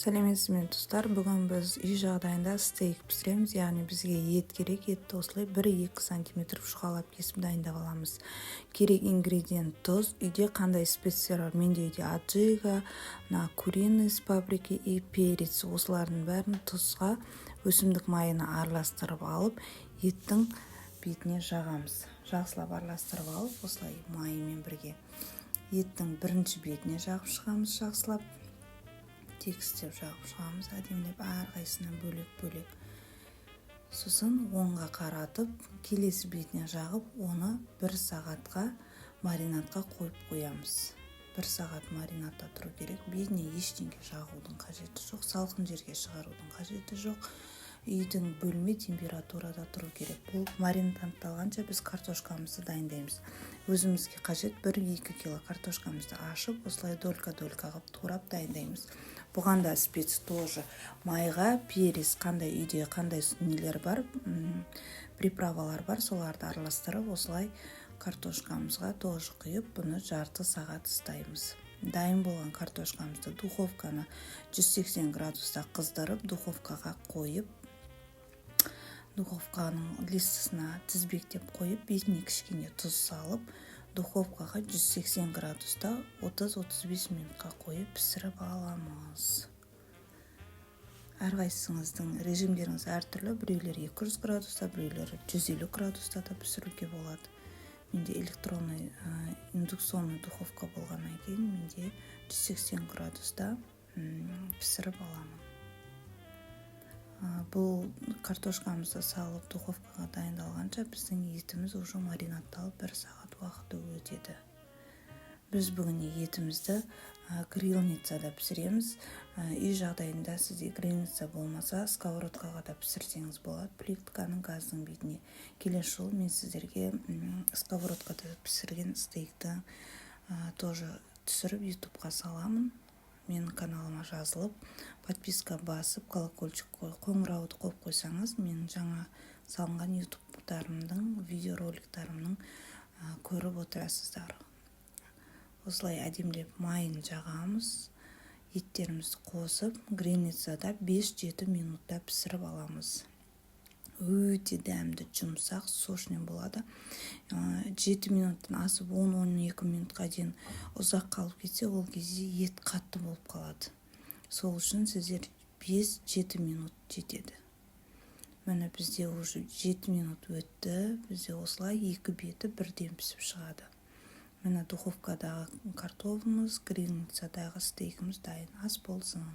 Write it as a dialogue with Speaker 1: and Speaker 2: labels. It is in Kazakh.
Speaker 1: Сәлеметсіз бе достар, бүгін біз үй жағдайында стейк пісіреміз, яғни бізге ет керек. Етті осылай 1-2 см шұқалап кесіп дайындап аламыз. Керек ингредиент тұз. Үйде қандай специялар бар? Менде үйде аджика, куриный с паприки и перец. Осылардың бәрін тұзға өсімдік майына араластырып алып, еттің бетіне жағамыз. Жақсылап араластырып алып, осылай майымен бірге еттің бірінші бетіне жағып шығамыз. Жақсылап тегістеп жағып шығамыз, әдемілеп әрқайсынан бөлек-бөлек. Сосын оңға қаратып, келесі бетіне жағып, оны 1 сағатқа маринадқа қойып қоямыз. 1 сағат маринадта тұру керек. Бетіне ештеңе жағудың қажеті жоқ, салқын жерге шығарудың қажеті жоқ. Үйдің бөлме температурада тұру керек. Бұл маринадталғанша біз картошкамызды дайындаймыз. Өзімізге қажет 1-2 кило картошкамызды ашып, осылай долька-долька қылып турап дайындаймыз. Бұған да спец тоже майға, перец, қандай үйде қандай нелер бар, приправалар бар, соларды араластырып, осылай картошкамызға тоже құйып, бұны жарты сағат ұстаймыз. Дайын болған картошкамызды духовканы 180 градуста қыздырып, духовкаға қойып, духовканың листысына тізбектеп қойып, бетіне кішкене тұз салып, духовкаға 180 градуста 30-35 минутқа қойып пісіріп аламыз. Әрқайсыңыздың режимдеріңіз әртүрлі, біреулер 200 градуста, біреулер 150 градуста да пісіруге болады. Менде электронный индукционный духовка болғаннан кейін менде 180 градуста пісіріп аламын. Бұл картошкамызды салып духовкаға дайындалғанша біздің етіміз уже маринадталып 1 сағат уақыты өтеді. Біз бүгін етімізді грильницада пісіреміз. Үй жағдайында сізде грильница болмаса, сковородкаға да пісірсеңіз болады, плитканың газдың бетіне. Келесі жолы мен сіздерге сковородкада пісірген стейкті тоже түсіріп ютубқа саламын. Менің каналыма жазылып, подписка басып, колокольчик қоңырауды қойып қойсаңыз, менің жаңа салынған ютубтарымның, видеороликтарымның көріп отырасыздар. Осылай әдемілеп майын жағамыз, еттерімізді қосып, грильницада 5-7 минутта пісіріп аламыз. Өте дәмді, жұмсақ, сочный болады. 7 минуттан асып 10-12 минутқа дейін ұзақ қалып кетсе, ол кезде ет қатты болып қалады. Сол үшін сіздер 5-7 минут жетеді. Міне бізде уже 7 минут өтті. Бізде осылай 2 беті бірден пісіп шығады. Міне духовкадағы картофеліміз, грильницадағы стейкіміз дайын. Ас болсын.